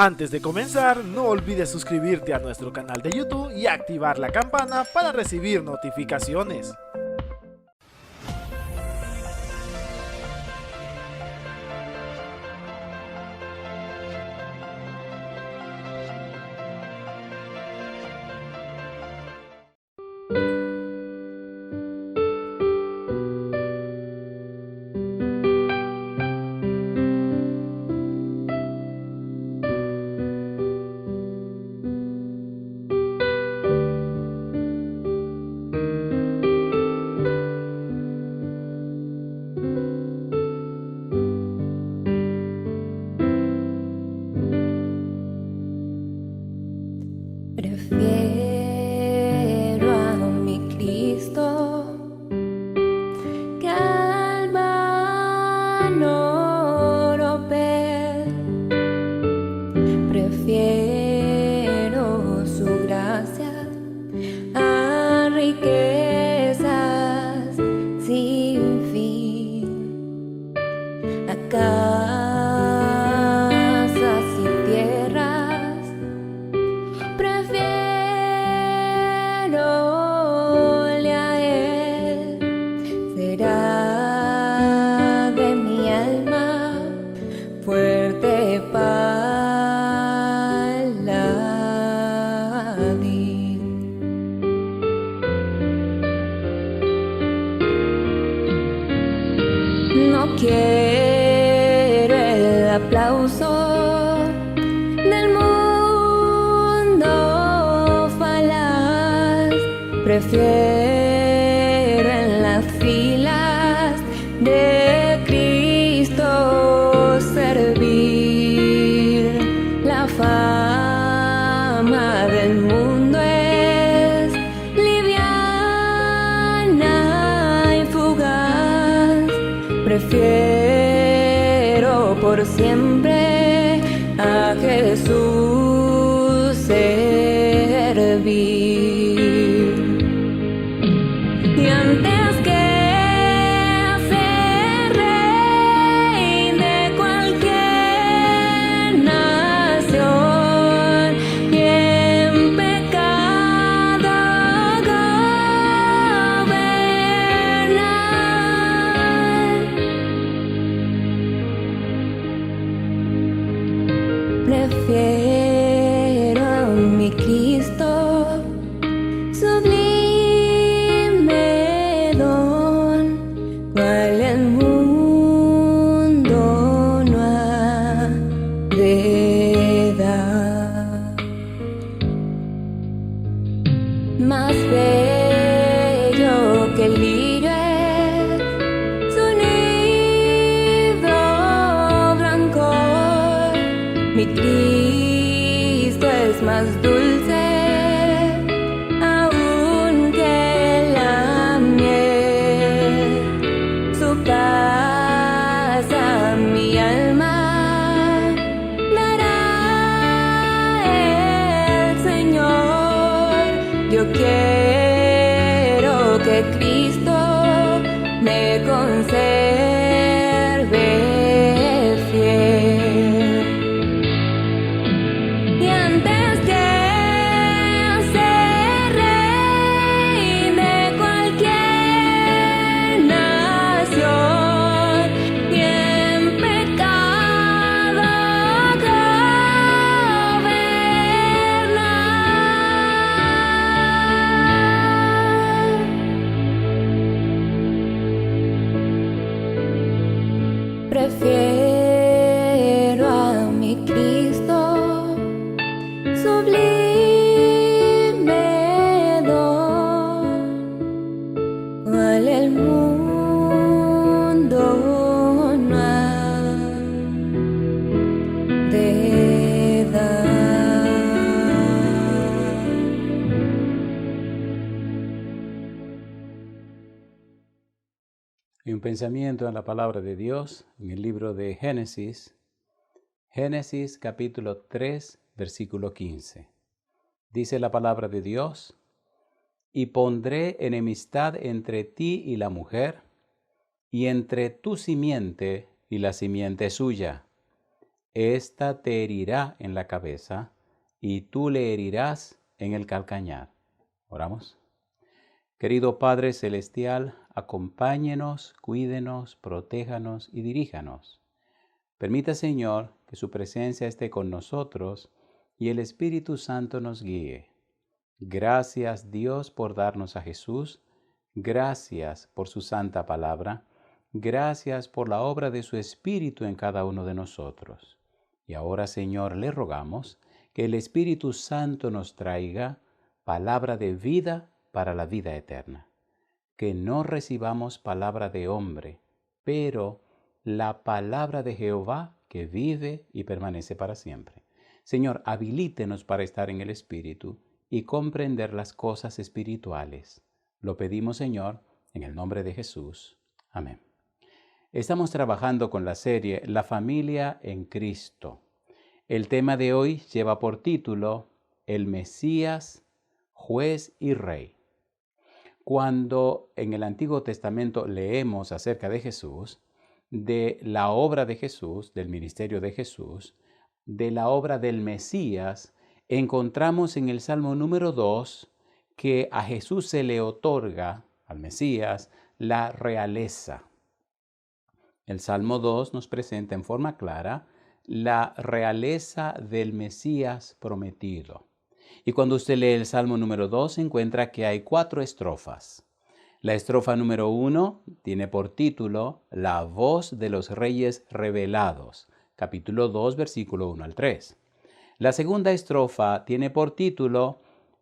Antes de comenzar, no olvides suscribirte a nuestro canal de YouTube y activar la campana para recibir notificaciones. Prefiero a mi Cristo que al vano oropel. Prefiero su gracia a riquezas sin fin, a casas y tierras. Prefiérole a él, será de mi alma fuerte paladín. No quiero el aplauso del mundo falaz, prefiero en las filas de Cristo servir. La fama del mundo es liviana y fugaz, prefiero por siempre a Jesús servir. Y antes que ser rey de cualquier nación y en pecado gobernar, prefiero a mi Cristo, sublime don, cual el mundo no ha de dar. Más bello que el lirio es su nido blanco, mi Cristo es más dulce aún que la miel. Su paz a mi alma dará el Señor. Yo quiero que Cristo me conserve fiel. Y antes que ser rey de cualquier nación y en pecado gobernar, prefiero a mi Cristo, sublime don, cual el mundo no ha de dar. Y un pensamiento en la palabra de Dios en el libro de Génesis, capítulo 3, versículo 15. Dice la palabra de Dios: y pondré enemistad entre ti y la mujer, y entre tu simiente y la simiente suya. Esta te herirá en la cabeza y tú le herirás en el calcañar. Oramos. Querido Padre Celestial, acompáñenos, cuídenos, protéjanos y diríjanos. Permita, Señor, que su presencia esté con nosotros y el Espíritu Santo nos guíe. Gracias, Dios, por darnos a Jesús. Gracias por su santa palabra. Gracias por la obra de su Espíritu en cada uno de nosotros. Y ahora, Señor, le rogamos que el Espíritu Santo nos traiga palabra de vida para la vida eterna. Que no recibamos palabra de hombre, pero la palabra de Jehová que vive y permanece para siempre. Señor, habilítenos para estar en el Espíritu y comprender las cosas espirituales. Lo pedimos, Señor, en el nombre de Jesús. Amén. Estamos trabajando con la serie La familia en Cristo. El tema de hoy lleva por título El Mesías, Juez y Rey. Cuando en el Antiguo Testamento leemos acerca de Jesús, de la obra de Jesús, del ministerio de Jesús, de la obra del Mesías, encontramos en el Salmo número 2 que a Jesús se le otorga, al Mesías, la realeza. El Salmo 2 nos presenta en forma clara la realeza del Mesías prometido. Y cuando usted lee el Salmo número 2, encuentra que hay 4 estrofas. La estrofa número 1 tiene por título La voz de los reyes revelados, capítulo 2, versículo 1 al 3. La segunda estrofa tiene por título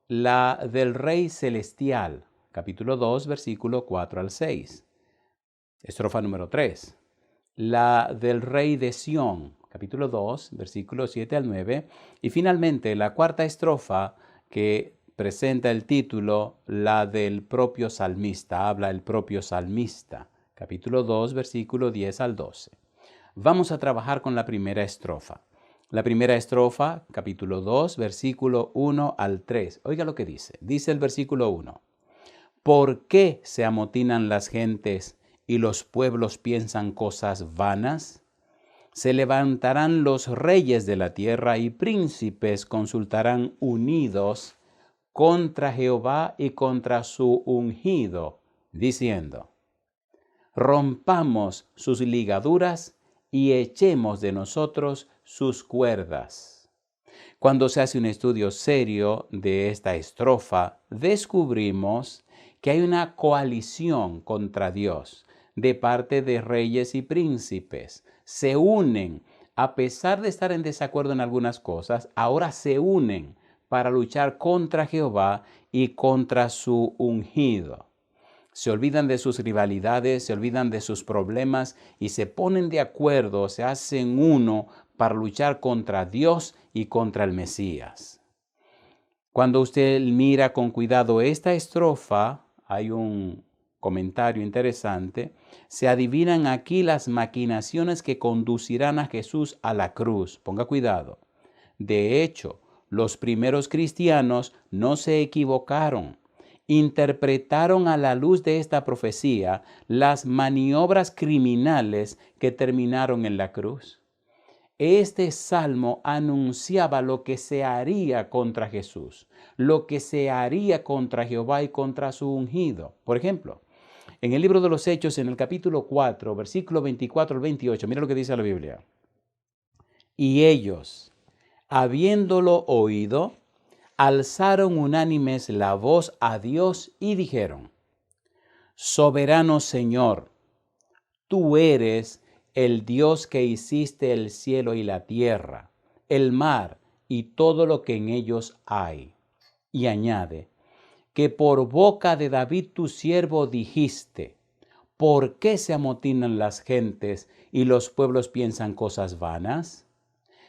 La del Rey Celestial, capítulo 2, versículo 4 al 6. Estrofa número 3. La del Rey de Sión, capítulo 2, versículos 7 al 9. Y finalmente la cuarta estrofa que presenta el título La del propio salmista, habla el propio salmista, capítulo 2, versículo 10 al 12. Vamos a trabajar con la primera estrofa. La primera estrofa, capítulo 2, versículo 1 al 3. Oiga lo que dice. Dice el versículo 1. ¿Por qué se amotinan las gentes y los pueblos piensan cosas vanas? Se levantarán los reyes de la tierra y príncipes consultarán unidos contra Jehová y contra su ungido, diciendo, rompamos sus ligaduras y echemos de nosotros sus cuerdas. Cuando se hace un estudio serio de esta estrofa, descubrimos que hay una coalición contra Dios de parte de reyes y príncipes. Se unen, a pesar de estar en desacuerdo en algunas cosas, ahora se unen para luchar contra Jehová y contra su ungido. Se olvidan de sus rivalidades, se olvidan de sus problemas y se ponen de acuerdo, se hacen uno para luchar contra Dios y contra el Mesías. Cuando usted mira con cuidado esta estrofa, hay un comentario interesante, se adivinan aquí las maquinaciones que conducirán a Jesús a la cruz. Ponga cuidado. De hecho, los primeros cristianos no se equivocaron. Interpretaron a la luz de esta profecía las maniobras criminales que terminaron en la cruz. Este salmo anunciaba lo que se haría contra Jesús, lo que se haría contra Jehová y contra su ungido. Por ejemplo, en el libro de los Hechos, en el capítulo 4, versículo 24 al 28, mira lo que dice la Biblia. Y ellos, habiéndolo oído, alzaron unánimes la voz a Dios y dijeron, soberano Señor, tú eres el Dios que hiciste el cielo y la tierra, el mar y todo lo que en ellos hay. Y añade, que por boca de David tu siervo dijiste, ¿por qué se amotinan las gentes y los pueblos piensan cosas vanas?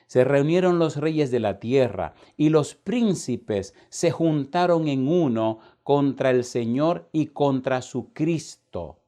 Se reunieron los reyes de la tierra y los príncipes se juntaron en uno contra el Señor y contra su Cristo.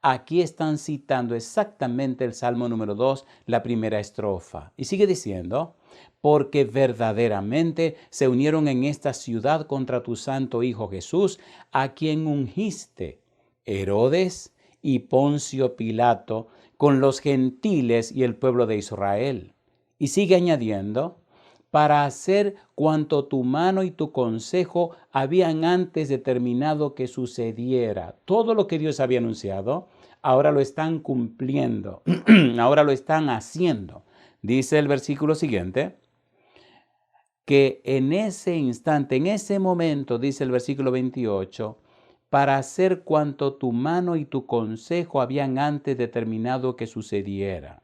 Aquí están citando exactamente el Salmo número 2, la primera estrofa. Y sigue diciendo, porque verdaderamente se unieron en esta ciudad contra tu santo Hijo Jesús, a quien ungiste, Herodes y Poncio Pilato, con los gentiles y el pueblo de Israel. Y sigue añadiendo, para hacer cuanto tu mano y tu consejo habían antes determinado que sucediera. Todo lo que Dios había anunciado, ahora lo están cumpliendo, ahora lo están haciendo. Dice el versículo siguiente, que en ese instante, en ese momento, dice el versículo 28, para hacer cuanto tu mano y tu consejo habían antes determinado que sucediera.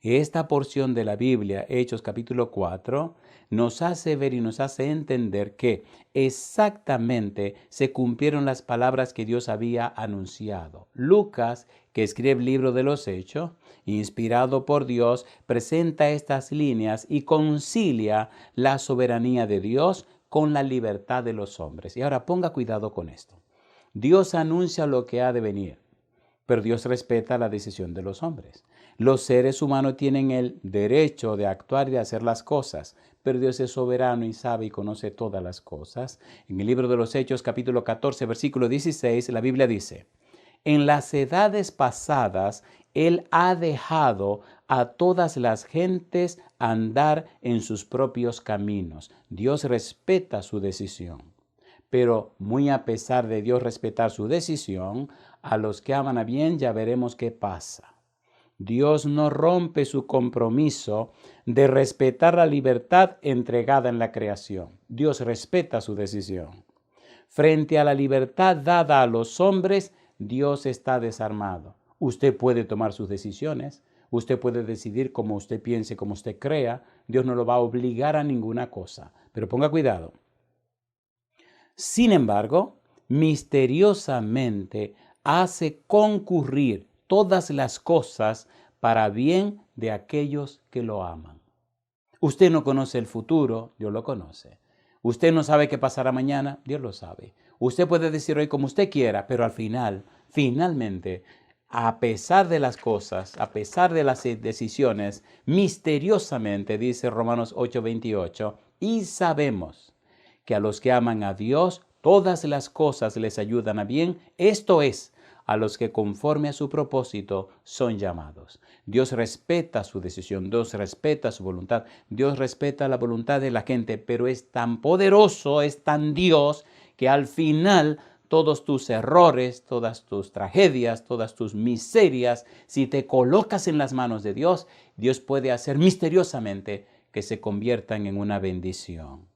Esta porción de la Biblia, Hechos capítulo 4, nos hace ver y nos hace entender que exactamente se cumplieron las palabras que Dios había anunciado. Lucas, que escribe el libro de los Hechos, inspirado por Dios, presenta estas líneas y concilia la soberanía de Dios con la libertad de los hombres. Y ahora ponga cuidado con esto. Dios anuncia lo que ha de venir, pero Dios respeta la decisión de los hombres. Los seres humanos tienen el derecho de actuar y de hacer las cosas, pero Dios es soberano y sabe y conoce todas las cosas. En el libro de los Hechos, capítulo 14, versículo 16, la Biblia dice, en las edades pasadas, Él ha dejado a todas las gentes andar en sus propios caminos. Dios respeta su decisión. Pero muy a pesar de Dios respetar su decisión, a los que aman a bien ya veremos qué pasa. Dios no rompe su compromiso de respetar la libertad entregada en la creación. Dios respeta su decisión. Frente a la libertad dada a los hombres, Dios está desarmado. Usted puede tomar sus decisiones. Usted puede decidir como usted piense, como usted crea. Dios no lo va a obligar a ninguna cosa. Pero ponga cuidado. Sin embargo, misteriosamente hace concurrir todas las cosas para bien de aquellos que lo aman. Usted no conoce el futuro, Dios lo conoce. Usted no sabe qué pasará mañana, Dios lo sabe. Usted puede decir hoy como usted quiera, pero al finalmente, a pesar de las cosas, a pesar de las decisiones, misteriosamente, dice Romanos 8:28, y sabemos que a los que aman a Dios, todas las cosas les ayudan a bien, esto es, a los que conforme a su propósito son llamados. Dios respeta su decisión, Dios respeta su voluntad, Dios respeta la voluntad de la gente, pero es tan poderoso, es tan Dios, que al final todos tus errores, todas tus tragedias, todas tus miserias, si te colocas en las manos de Dios, Dios puede hacer misteriosamente que se conviertan en una bendición.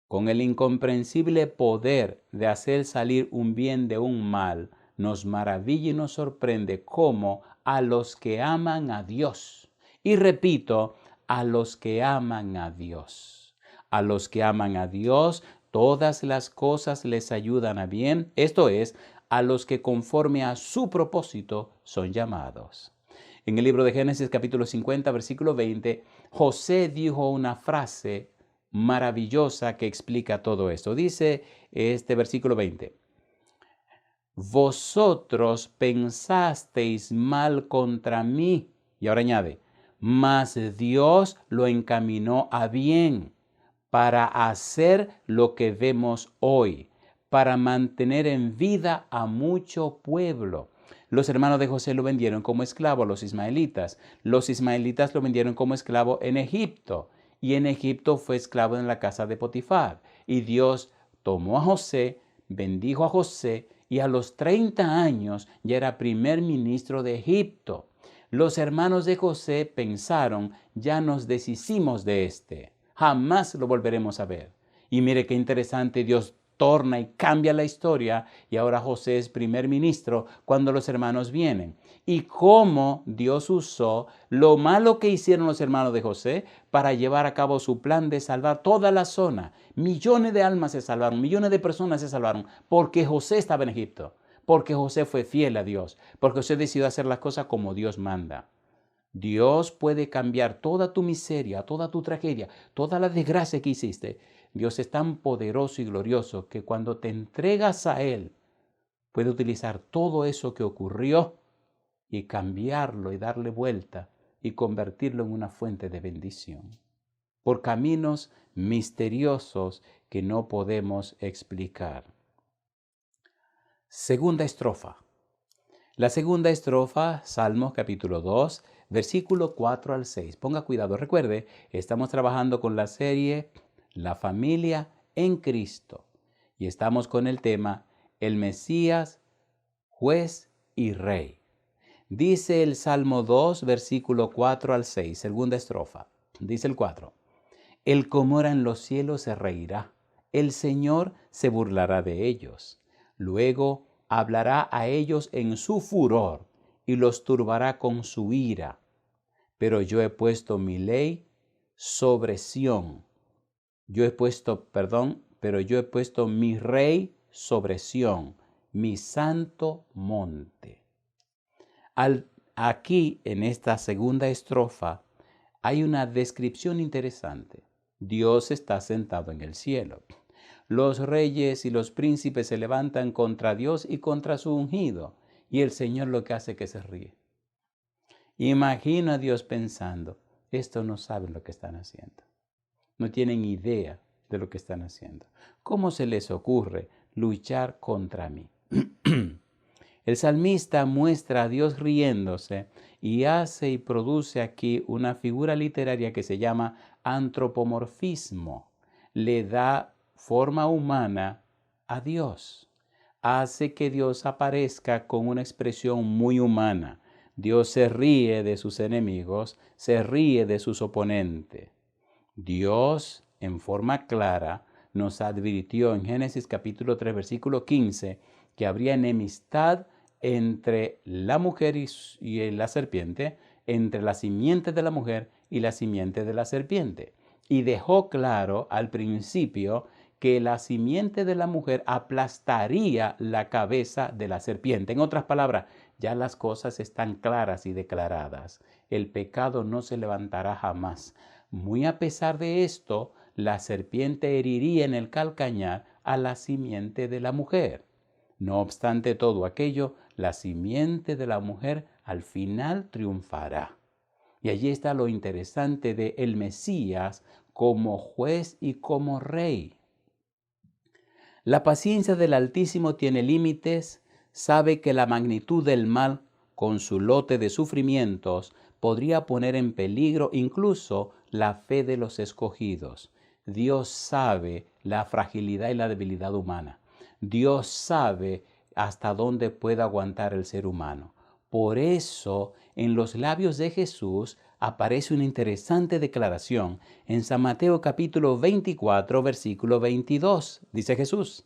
Con el incomprensible poder de hacer salir un bien de un mal, nos maravilla y nos sorprende cómo a los que aman a Dios, y repito, a los que aman a Dios, a los que aman a Dios, todas las cosas les ayudan a bien, esto es, a los que conforme a su propósito son llamados. En el libro de Génesis capítulo 50, versículo 20, José dijo una frase maravillosa que explica todo esto. Dice este versículo 20, vosotros pensasteis mal contra mí. Y ahora añade, mas Dios lo encaminó a bien para hacer lo que vemos hoy, para mantener en vida a mucho pueblo. Los hermanos de José lo vendieron como esclavo a los ismaelitas. Los ismaelitas lo vendieron como esclavo en Egipto. Y en Egipto fue esclavo en la casa de Potifar. Y Dios tomó a José, bendijo a José, y a los 30 años ya era primer ministro de Egipto. Los hermanos de José pensaron, ya nos deshicimos de este, jamás lo volveremos a ver. Y mire qué interesante, Dios torna y cambia la historia y ahora José es primer ministro cuando los hermanos vienen. Y cómo Dios usó lo malo que hicieron los hermanos de José para llevar a cabo su plan de salvar toda la zona. Millones de almas se salvaron, millones de personas se salvaron porque José estaba en Egipto, porque José fue fiel a Dios, porque José decidió hacer las cosas como Dios manda. Dios puede cambiar toda tu miseria, toda tu tragedia, toda la desgracia que hiciste. Dios es tan poderoso y glorioso que cuando te entregas a Él, puede utilizar todo eso que ocurrió y cambiarlo y darle vuelta y convertirlo en una fuente de bendición. Por caminos misteriosos que no podemos explicar. Segunda estrofa. La segunda estrofa, Salmos capítulo 2, versículo 4 al 6. Ponga cuidado, recuerde, estamos trabajando con la serie La familia en Cristo y estamos con el tema el Mesías, juez y rey. Dice el Salmo 2, versículo 4 al 6, segunda estrofa. Dice el 4. El que mora en los cielos se reirá, el Señor se burlará de ellos. Luego hablará a ellos en su furor y los turbará con su ira. Pero yo he puesto mi ley sobre Sión. Pero yo he puesto mi rey sobre Sión, mi santo monte. Aquí, en esta segunda estrofa, hay una descripción interesante. Dios está sentado en el cielo. Los reyes y los príncipes se levantan contra Dios y contra su ungido, y el Señor lo que hace es que se ríe. Imagina a Dios pensando, estos no saben lo que están haciendo. No tienen idea de lo que están haciendo. ¿Cómo se les ocurre luchar contra mí? El salmista muestra a Dios riéndose y hace y produce aquí una figura literaria que se llama antropomorfismo. Le da forma humana a Dios. Hace que Dios aparezca con una expresión muy humana. Dios se ríe de sus enemigos, se ríe de sus oponentes. Dios, en forma clara, nos advirtió en Génesis capítulo 3, versículo 15, que habría enemistad entre la mujer y la serpiente, entre la simiente de la mujer y la simiente de la serpiente. Y dejó claro al principio que la simiente de la mujer aplastaría la cabeza de la serpiente. En otras palabras, ya las cosas están claras y declaradas. El pecado no se levantará jamás. Muy a pesar de esto, la serpiente heriría en el calcañar a la simiente de la mujer. No obstante todo aquello, la simiente de la mujer al final triunfará. Y allí está lo interesante de el Mesías como juez y como rey. La paciencia del Altísimo tiene límites, sabe que la magnitud del mal, con su lote de sufrimientos, podría poner en peligro incluso la fe de los escogidos. Dios sabe la fragilidad y la debilidad humana. Dios sabe hasta dónde puede aguantar el ser humano. Por eso, en los labios de Jesús aparece una interesante declaración en San Mateo capítulo 24, versículo 22. Dice Jesús: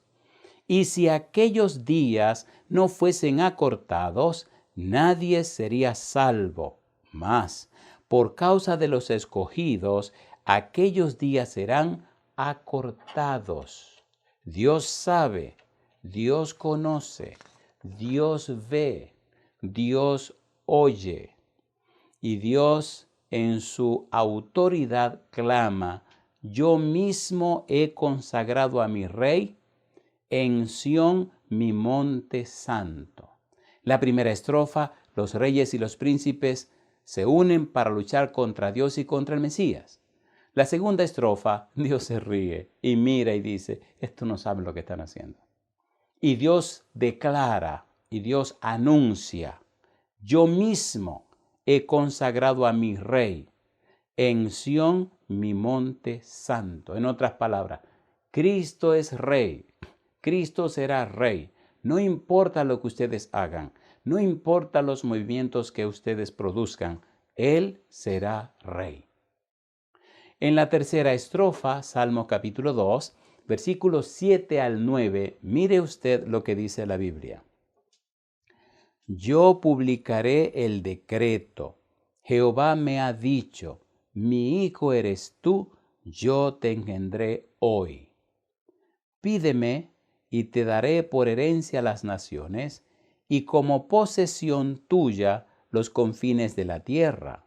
y si aquellos días no fuesen acortados, nadie sería salvo. Mas, por causa de los escogidos, aquellos días serán acortados. Dios sabe, Dios conoce, Dios ve, Dios oye. Y Dios en su autoridad clama: yo mismo he consagrado a mi rey en Sión, mi monte santo. La primera estrofa, los reyes y los príncipes se unen para luchar contra Dios y contra el Mesías. La segunda estrofa, Dios se ríe y mira y dice, estos no saben lo que están haciendo. Y Dios declara y Dios anuncia, yo mismo he consagrado a mi rey en Sión, mi monte santo. En otras palabras, Cristo es rey, Cristo será rey. No importa lo que ustedes hagan, no importa los movimientos que ustedes produzcan, Él será rey. En la tercera estrofa, Salmo capítulo 2, versículos 7 al 9, mire usted lo que dice la Biblia. Yo publicaré el decreto. Jehová me ha dicho, mi hijo eres tú, yo te engendré hoy. Pídeme y te daré por herencia las naciones, y como posesión tuya los confines de la tierra.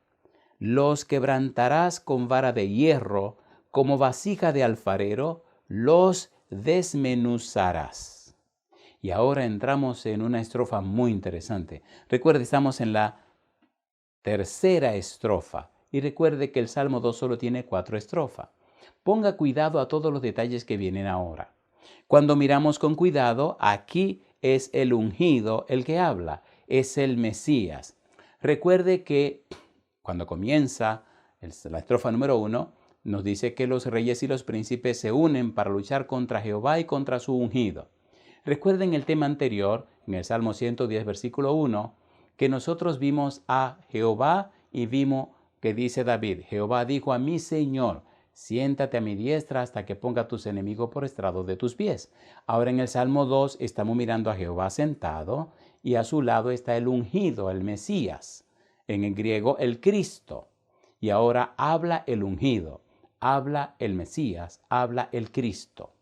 Los quebrantarás con vara de hierro, como vasija de alfarero, los desmenuzarás. Y ahora entramos en una estrofa muy interesante. Recuerde, estamos en la tercera estrofa. Y recuerde que el Salmo 2 solo tiene 4 estrofas. Ponga cuidado a todos los detalles que vienen ahora. Cuando miramos con cuidado, aquí es el ungido el que habla. es el Mesías. Recuerde que cuando comienza la estrofa número 1, nos dice que los reyes y los príncipes se unen para luchar contra Jehová y contra su ungido. Recuerden el tema anterior, en el Salmo 110, versículo 1, que nosotros vimos a Jehová y vimos que dice David, Jehová dijo a mi Señor, siéntate a mi diestra hasta que ponga a tus enemigos por estrado de tus pies. Ahora en el Salmo 2 estamos mirando a Jehová sentado y a su lado está el ungido, el Mesías, en el griego el Cristo. Y ahora habla el ungido, habla el Mesías, habla el Cristo.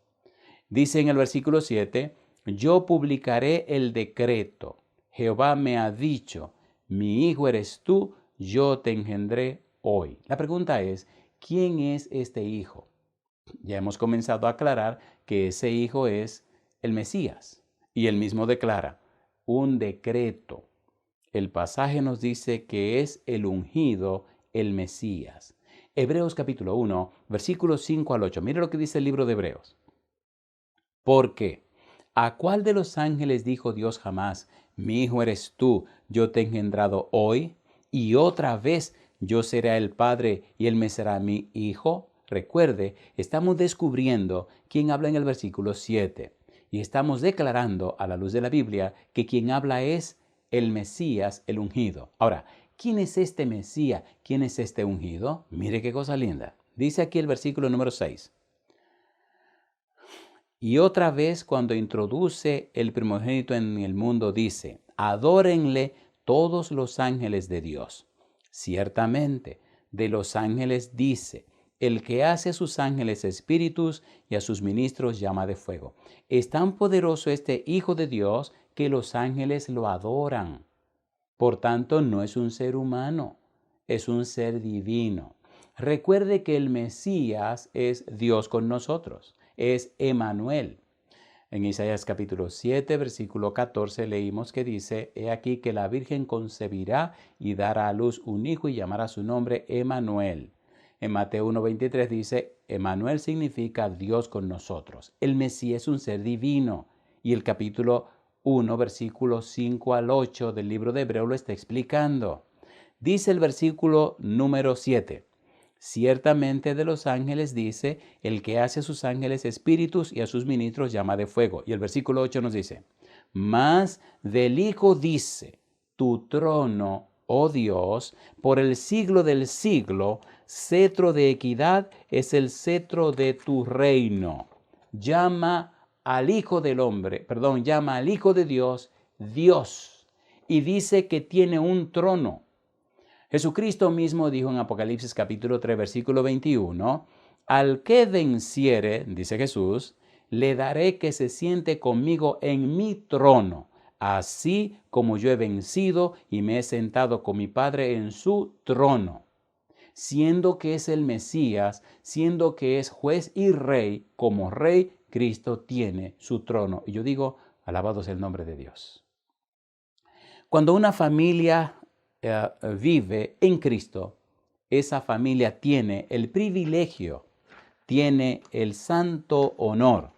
Dice en el versículo 7, yo publicaré el decreto. Jehová me ha dicho, mi hijo eres tú, yo te engendré hoy. La pregunta es, ¿quién es este hijo? Ya hemos comenzado a aclarar que ese hijo es el Mesías. Y él mismo declara, un decreto. El pasaje nos dice que es el ungido, el Mesías. Hebreos capítulo 1, versículos 5 al 8. Mire lo que dice el libro de Hebreos. Porque, ¿a cuál de los ángeles dijo Dios jamás, mi hijo eres tú, yo te he engendrado hoy? Y otra vez yo seré el padre y él me será mi hijo. Recuerde, estamos descubriendo quién habla en el versículo 7. Y estamos declarando a la luz de la Biblia que quien habla es el Mesías, el ungido. Ahora, ¿quién es este Mesías? ¿Quién es este ungido? Mire qué cosa linda. Dice aquí el versículo número 6. Y otra vez cuando introduce el primogénito en el mundo dice, adórenle todos los ángeles de Dios. Ciertamente, de los ángeles dice, el que hace a sus ángeles espíritus y a sus ministros llama de fuego. Es tan poderoso este Hijo de Dios que los ángeles lo adoran. Por tanto, no es un ser humano, es un ser divino. Recuerde que el Mesías es Dios con nosotros, es Emmanuel. En Isaías capítulo 7, versículo 14 leímos que dice, he aquí que la Virgen concebirá y dará a luz un hijo y llamará su nombre Emmanuel. En Mateo 1:23 dice, Emmanuel significa Dios con nosotros. El Mesías es un ser divino y el capítulo 1, versículos 5 al 8 del libro de Hebreos lo está explicando. Dice el versículo número 7. Ciertamente de los ángeles dice, el que hace a sus ángeles espíritus y a sus ministros llama de fuego. Y el versículo 8 nos dice, mas del Hijo dice, tu trono, oh Dios, por el siglo del siglo, cetro de equidad es el cetro de tu reino. Llama al Hijo del hombre, llama al Hijo de Dios, Dios, y dice que tiene un trono. Jesucristo mismo dijo en Apocalipsis capítulo 3, versículo 21, al que venciere, dice Jesús, le daré que se siente conmigo en mi trono, así como yo he vencido y me he sentado con mi Padre en su trono. Siendo que es el Mesías, siendo que es juez y rey, como rey, Cristo tiene su trono. Y yo digo, alabado sea el nombre de Dios. Cuando una familia vive en Cristo, esa familia tiene el privilegio, tiene el santo honor,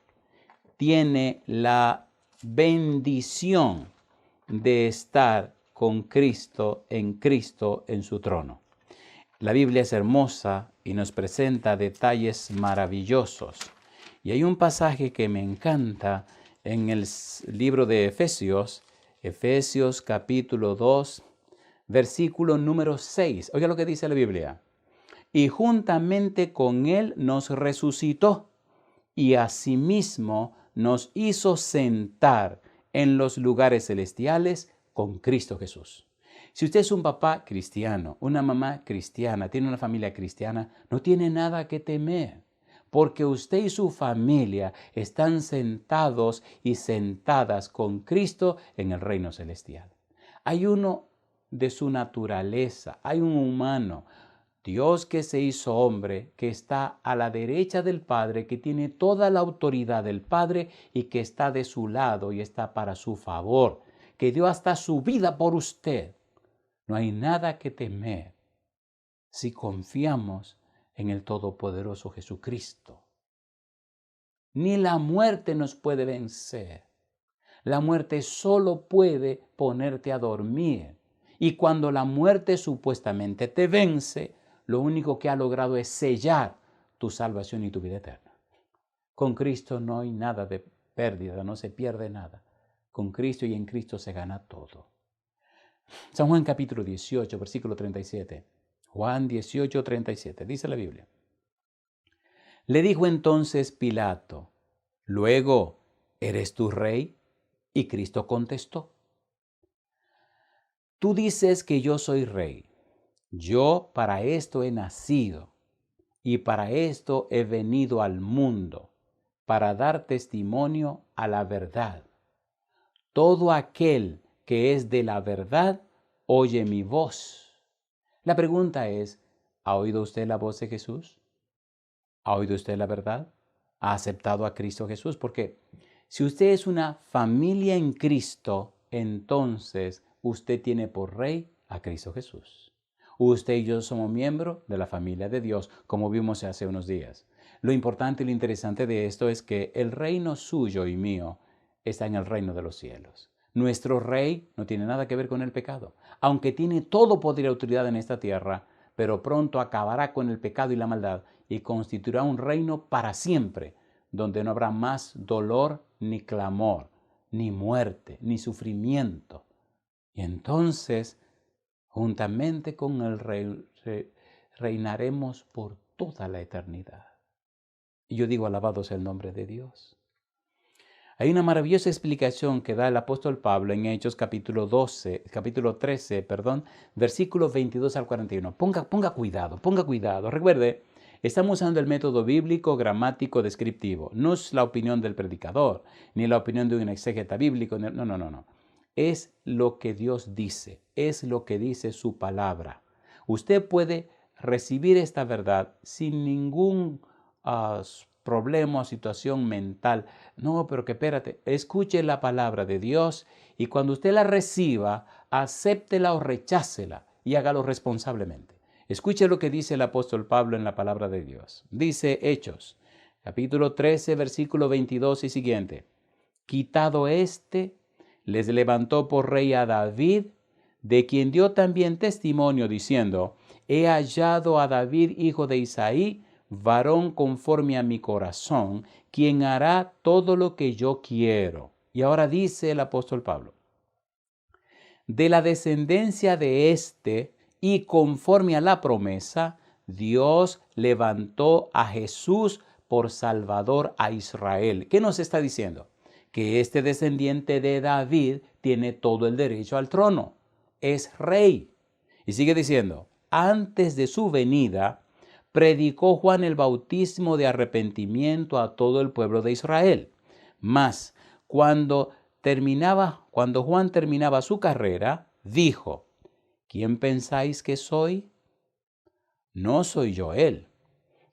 tiene la bendición de estar con Cristo en su trono. La Biblia es hermosa y nos presenta detalles maravillosos. Y hay un pasaje que me encanta en el libro de Efesios, Efesios capítulo 2, versículo número 6. Oiga lo que dice la Biblia. Y juntamente con él nos resucitó y asimismo nos hizo sentar en los lugares celestiales con Cristo Jesús. Si usted es un papá cristiano, una mamá cristiana, tiene una familia cristiana, no tiene nada que temer, porque usted y su familia están sentados y sentadas con Cristo en el reino celestial. Hay uno de su naturaleza, hay un humano, Dios que se hizo hombre, que está a la derecha del Padre, que tiene toda la autoridad del Padre y que está de su lado y está para su favor, que dio hasta su vida por usted. No hay nada que temer si confiamos en el Todopoderoso Jesucristo. Ni la muerte nos puede vencer. La muerte solo puede ponerte a dormir. Y cuando la muerte supuestamente te vence, lo único que ha logrado es sellar tu salvación y tu vida eterna. Con Cristo no hay nada de pérdida, no se pierde nada. Con Cristo y en Cristo se gana todo. San Juan capítulo 18, versículo 37. Juan 18, 37. Dice la Biblia. Le dijo entonces Pilato, luego, ¿eres tú rey? Y Cristo contestó, tú dices que yo soy rey. Yo para esto he nacido y para esto he venido al mundo, para dar testimonio a la verdad. Todo aquel que es de la verdad, oye mi voz. La pregunta es, ¿ha oído usted la voz de Jesús? ¿Ha oído usted la verdad? ¿Ha aceptado a Cristo Jesús? Porque si usted es una familia en Cristo, entonces usted tiene por rey a Cristo Jesús. Usted y yo somos miembros de la familia de Dios, como vimos hace unos días. Lo importante y lo interesante de esto es que el reino suyo y mío está en el reino de los cielos. Nuestro rey no tiene nada que ver con el pecado. Aunque tiene todo poder y autoridad en esta tierra, pero pronto acabará con el pecado y la maldad y constituirá un reino para siempre, donde no habrá más dolor ni clamor, ni muerte, ni sufrimiento. Y entonces, juntamente con el rey, reinaremos por toda la eternidad. Y yo digo, alabado sea el nombre de Dios. Hay una maravillosa explicación que da el apóstol Pablo en Hechos capítulo 13, versículos 22 al 41. Ponga cuidado. Recuerde, estamos usando el método bíblico, gramático, descriptivo. No es la opinión del predicador, ni la opinión de un exégeta bíblico. No. Es lo que Dios dice, es lo que dice su palabra. Usted puede recibir esta verdad sin ningún problema o situación mental. No, pero que espérate, escuche la palabra de Dios y cuando usted la reciba, acéptela o rechácela y hágalo responsablemente. Escuche lo que dice el apóstol Pablo en la palabra de Dios. Dice Hechos, capítulo 13, versículo 22 y siguiente. Quitado les levantó por rey a David, de quien dio también testimonio diciendo, he hallado a David, hijo de Isaí, varón conforme a mi corazón, quien hará todo lo que yo quiero. Y ahora dice el apóstol Pablo, de la descendencia de y conforme a la promesa, Dios levantó a Jesús por Salvador a Israel. ¿Qué nos está diciendo? Que este descendiente de David tiene todo el derecho al trono. Es rey. Y sigue diciendo, antes de su venida, predicó Juan el bautismo de arrepentimiento a todo el pueblo de Israel. Mas, cuando Juan terminaba su carrera, dijo, ¿quién pensáis que soy? No soy yo él,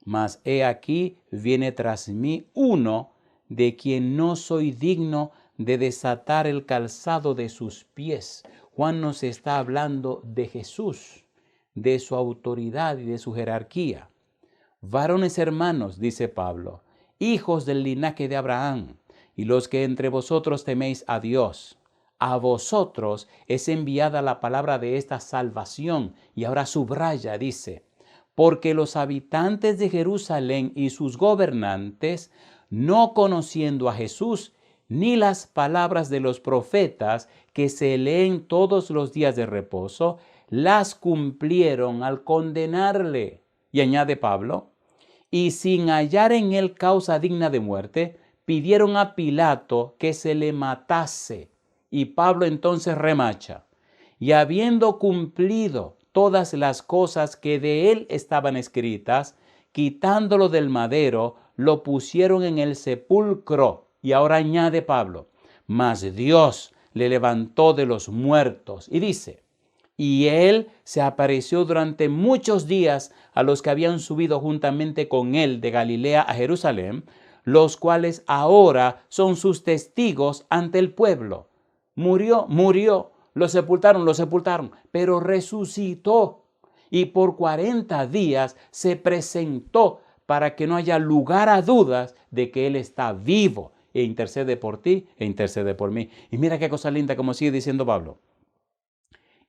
mas he aquí viene tras mí uno de quien no soy digno de desatar el calzado de sus pies. Juan nos está hablando de Jesús, de su autoridad y de su jerarquía. Varones hermanos, dice Pablo, hijos del linaje de Abraham, y los que entre vosotros teméis a Dios, a vosotros es enviada la palabra de esta salvación. Y ahora subraya, dice, porque los habitantes de Jerusalén y sus gobernantes, no conociendo a Jesús, ni las palabras de los profetas que se leen todos los días de reposo, las cumplieron al condenarle. Y añade Pablo, y sin hallar en él causa digna de muerte, pidieron a Pilato que se le matase. Y Pablo entonces remacha, y habiendo cumplido todas las cosas que de él estaban escritas, quitándolo del madero, lo pusieron en el sepulcro. Y ahora añade Pablo, mas Dios le levantó de los muertos. Y dice, y él se apareció durante muchos días a los que habían subido juntamente con él de Galilea a Jerusalén, los cuales ahora son sus testigos ante el pueblo. Murió, lo sepultaron, pero resucitó y por 40 días se presentó para que no haya lugar a dudas de que él está vivo. e intercede por ti e intercede por mí. Y mira qué cosa linda como sigue diciendo Pablo.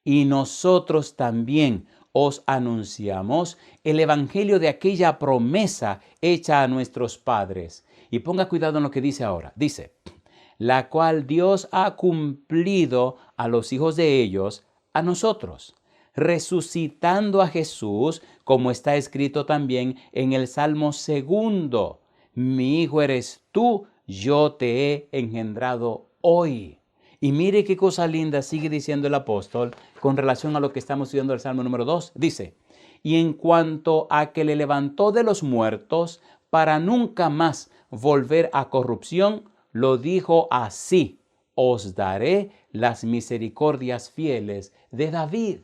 Y nosotros también os anunciamos el evangelio de aquella promesa hecha a nuestros padres. Y ponga cuidado en lo que dice ahora. Dice, la cual Dios ha cumplido a los hijos de ellos, a nosotros, resucitando a Jesús, como está escrito también en el Salmo 2. Mi hijo eres tú, yo te he engendrado hoy. Y mire qué cosa linda sigue diciendo el apóstol con relación a lo que estamos estudiando el Salmo número 2. Dice, y en cuanto a que le levantó de los muertos para nunca más volver a corrupción, lo dijo así, os daré las misericordias fieles de David.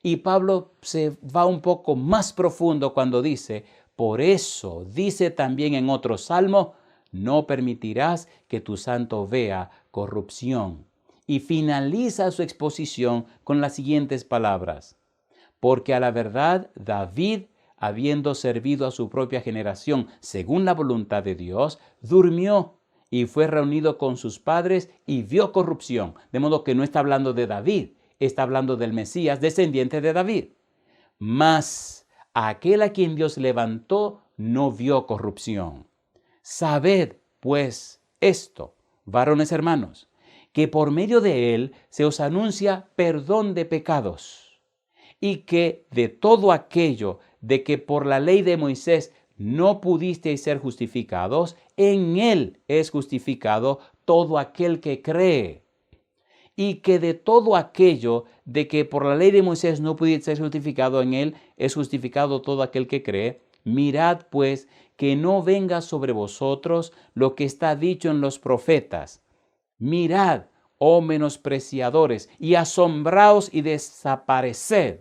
Y Pablo se va un poco más profundo cuando dice, por eso dice también en otro salmo, no permitirás que tu santo vea corrupción. Y finaliza su exposición con las siguientes palabras. Porque a la verdad, David, habiendo servido a su propia generación según la voluntad de Dios, durmió y fue reunido con sus padres y vio corrupción. De modo que no está hablando de David, está hablando del Mesías, descendiente de David. Mas aquel a quien Dios levantó no vio corrupción. Sabed, pues, esto, varones hermanos, que por medio de él se os anuncia perdón de pecados, y que de todo aquello de que por la ley de Moisés no pudisteis ser justificados, en él es justificado todo aquel que cree. Y que de todo aquello de que por la ley de Moisés no pudisteis ser justificado, en él es justificado todo aquel que cree. Mirad pues que no venga sobre vosotros lo que está dicho en los profetas. Mirad, oh menospreciadores, y asombraos y desapareced,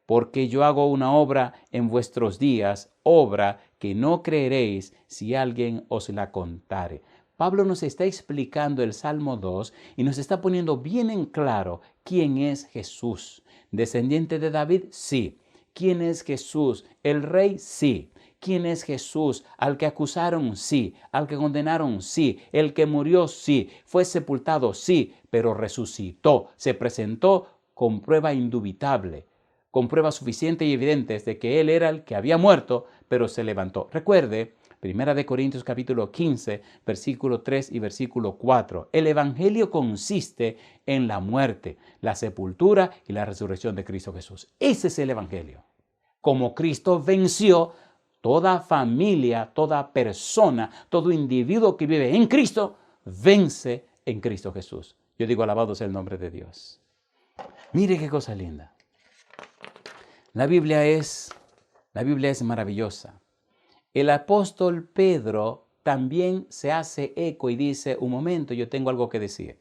porque yo hago una obra en vuestros días, obra que no creeréis si alguien os la contare. Pablo nos está explicando el Salmo 2 y nos está poniendo bien en claro quién es Jesús. ¿Descendiente de David? Sí. ¿Quién es Jesús? ¿El rey? Sí. ¿Quién es Jesús? Al que acusaron, sí. Al que condenaron, sí. El que murió, sí. Fue sepultado, sí. Pero resucitó. Se presentó con prueba indubitable, con pruebas suficientes y evidentes de que Él era el que había muerto, pero se levantó. Recuerde, 1 Corintios capítulo 15, versículo 3 y versículo 4. El evangelio consiste en la muerte, la sepultura y la resurrección de Cristo Jesús. Ese es el evangelio. Como Cristo venció, toda familia, toda persona, todo individuo que vive en Cristo, vence en Cristo Jesús. Yo digo, alabado sea el nombre de Dios. Mire qué cosa linda. La Biblia es maravillosa. El apóstol Pedro también se hace eco y dice, un momento, yo tengo algo que decir.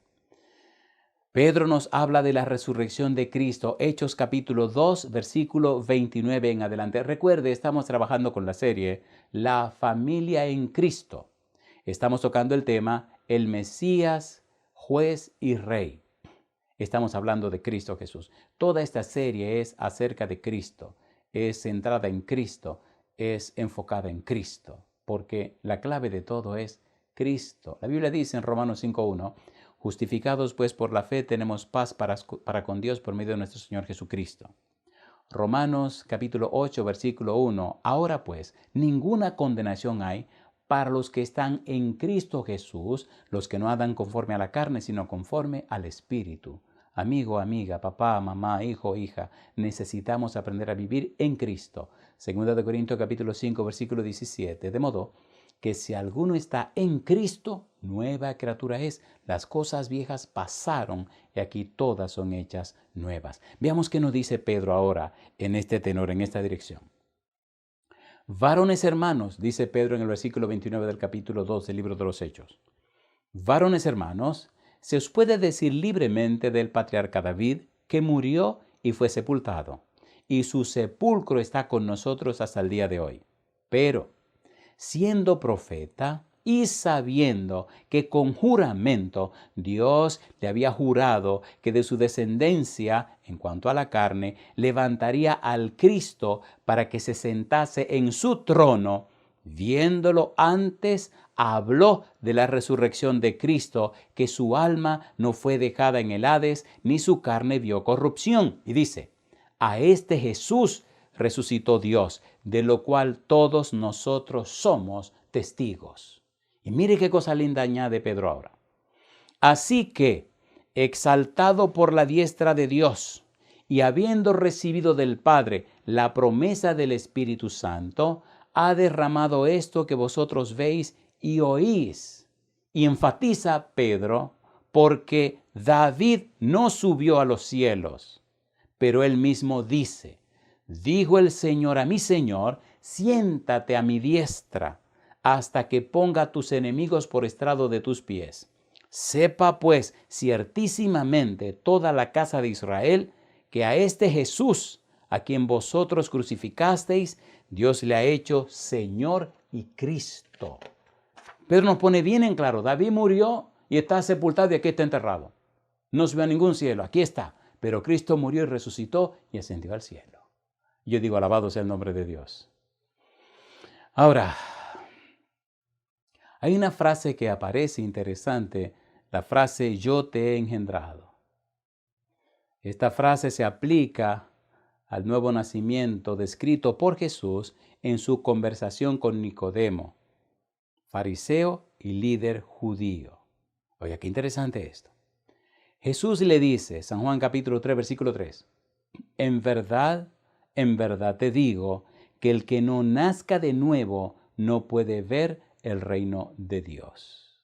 Pedro nos habla de la resurrección de Cristo, Hechos capítulo 2, versículo 29 en adelante. Recuerde, estamos trabajando con la serie La familia en Cristo. Estamos tocando el tema el Mesías, juez y rey. Estamos hablando de Cristo Jesús. Toda esta serie es acerca de Cristo, es centrada en Cristo, es enfocada en Cristo, porque la clave de todo es Cristo. La Biblia dice en Romanos 5:1, justificados pues por la fe tenemos paz para con Dios por medio de nuestro Señor Jesucristo. Romanos capítulo 8, versículo 1, ahora pues ninguna condenación hay para los que están en Cristo Jesús, los que no andan conforme a la carne, sino conforme al Espíritu. Amigo, amiga, papá, mamá, hijo, hija, necesitamos aprender a vivir en Cristo. 2 Corintios capítulo 5, versículo 17. De modo que si alguno está en Cristo, nueva criatura es. Las cosas viejas pasaron y aquí todas son hechas nuevas. Veamos qué nos dice Pedro ahora en este tenor, en esta dirección. Varones hermanos, dice Pedro en el versículo 29 del capítulo 2 del libro de los Hechos. Varones hermanos, se os puede decir libremente del patriarca David que murió y fue sepultado, y su sepulcro está con nosotros hasta el día de hoy. Pero, siendo profeta y sabiendo que con juramento Dios le había jurado que de su descendencia, en cuanto a la carne, levantaría al Cristo para que se sentase en su trono, Viéndolo antes, habló de la resurrección de Cristo, que su alma no fue dejada en el Hades, ni su carne vio corrupción. Y dice, a este Jesús resucitó Dios, de lo cual todos nosotros somos testigos. Y mire qué cosa linda añade Pedro ahora. Así que, exaltado por la diestra de Dios, y habiendo recibido del Padre la promesa del Espíritu Santo, ha derramado esto que vosotros veis y oís. Y enfatiza Pedro, porque David no subió a los cielos, pero él mismo dice, dijo el Señor a mi Señor, siéntate a mi diestra, hasta que ponga a tus enemigos por estrado de tus pies. Sepa pues ciertísimamente toda la casa de Israel, que a este Jesús, a quien vosotros crucificasteis, Dios le ha hecho Señor y Cristo. Pedro nos pone bien en claro, David murió y está sepultado y aquí está enterrado. No subió a ningún cielo, aquí está. Pero Cristo murió y resucitó y ascendió al cielo. Yo digo, alabado sea el nombre de Dios. Ahora, hay una frase que aparece interesante, la frase yo te he engendrado. Esta frase se aplica al nuevo nacimiento descrito por Jesús en su conversación con Nicodemo, fariseo y líder judío. Oye, qué interesante esto. Jesús le dice, San Juan capítulo 3, versículo 3, en verdad te digo que el que no nazca de nuevo no puede ver el reino de Dios.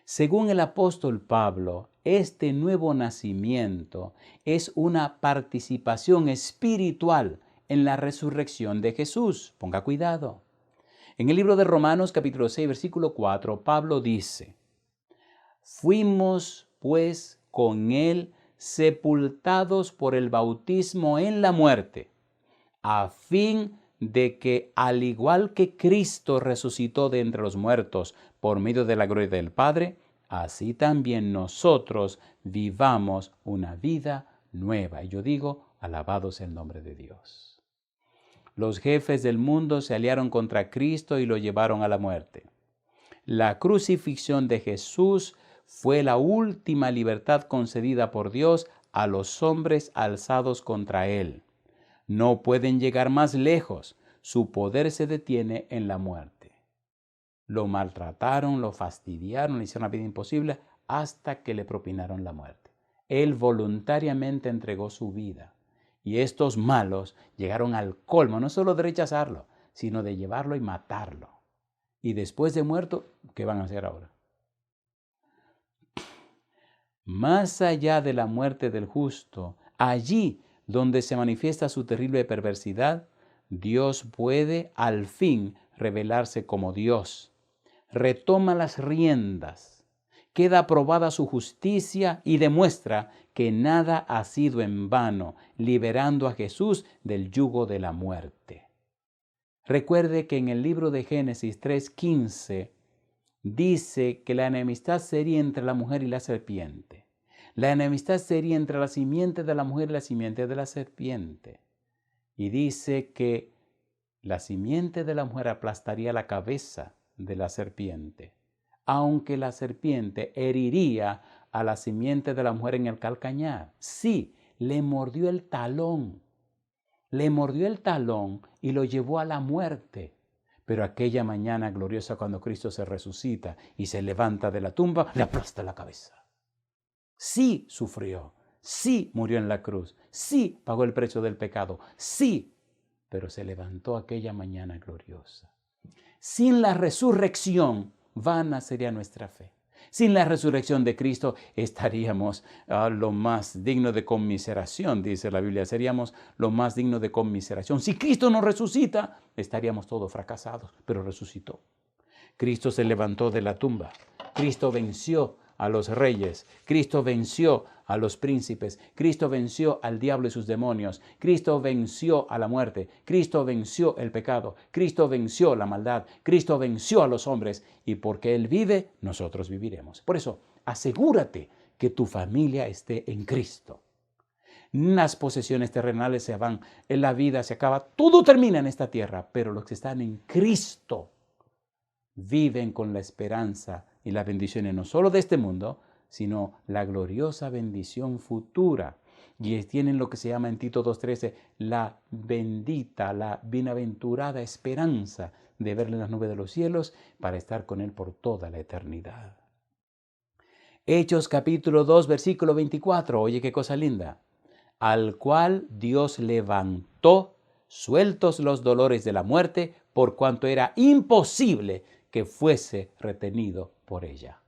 Según el apóstol Pablo, este nuevo nacimiento es una participación espiritual en la resurrección de Jesús. Ponga cuidado. En el libro de Romanos capítulo 6, versículo 4, Pablo dice, fuimos pues con él sepultados por el bautismo en la muerte, a fin de que al igual que Cristo resucitó de entre los muertos por medio de la gloria del Padre, así también nosotros vivamos una vida nueva. Y yo digo, alabado sea el nombre de Dios. Los jefes del mundo se aliaron contra Cristo y lo llevaron a la muerte. La crucifixión de Jesús fue la última libertad concedida por Dios a los hombres alzados contra Él. No pueden llegar más lejos. Su poder se detiene en la muerte. Lo maltrataron, lo fastidiaron, le hicieron la vida imposible hasta que le propinaron la muerte. Él voluntariamente entregó su vida. Y estos malos llegaron al colmo, no solo de rechazarlo, sino de llevarlo y matarlo. Y después de muerto, ¿qué van a hacer ahora? Más allá de la muerte del justo, allí donde se manifiesta su terrible perversidad, Dios puede al fin revelarse como Dios. Retoma las riendas, queda aprobada su justicia y demuestra que nada ha sido en vano, liberando a Jesús del yugo de la muerte. Recuerde que en el libro de Génesis 3:15 dice que la enemistad sería entre la mujer y la serpiente. La enemistad sería entre la simiente de la mujer y la simiente de la serpiente. Y dice que la simiente de la mujer aplastaría la cabeza de la serpiente, aunque la serpiente heriría a la simiente de la mujer en el calcañar. Sí, le mordió el talón. Le mordió el talón y lo llevó a la muerte. Pero aquella mañana gloriosa, cuando Cristo se resucita y se levanta de la tumba, le aplasta la cabeza. Sí sufrió, sí murió en la cruz, sí pagó el precio del pecado, sí, pero se levantó aquella mañana gloriosa. Sin la resurrección, vana sería nuestra fe. Sin la resurrección de Cristo estaríamos lo más digno de conmiseración, dice la Biblia. Seríamos lo más digno de conmiseración. Si Cristo no resucita, estaríamos todos fracasados, pero resucitó. Cristo se levantó de la tumba. Cristo venció a los reyes. Cristo venció a los príncipes. Cristo venció al diablo y sus demonios. Cristo venció a la muerte. Cristo venció el pecado. Cristo venció la maldad. Cristo venció a los hombres. Y porque Él vive, nosotros viviremos. Por eso, asegúrate que tu familia esté en Cristo. Las posesiones terrenales se van, en la vida se acaba, todo termina en esta tierra, pero los que están en Cristo viven con la esperanza y las bendiciones no solo de este mundo, sino la gloriosa bendición futura. Y tienen lo que se llama en Tito 2:13 la bendita, la bienaventurada esperanza de verle en las nubes de los cielos para estar con Él por toda la eternidad. Hechos capítulo 2, versículo 24. Oye qué cosa linda. Al cual Dios levantó, sueltos los dolores de la muerte, por cuanto era imposible que fuese retenido por ella.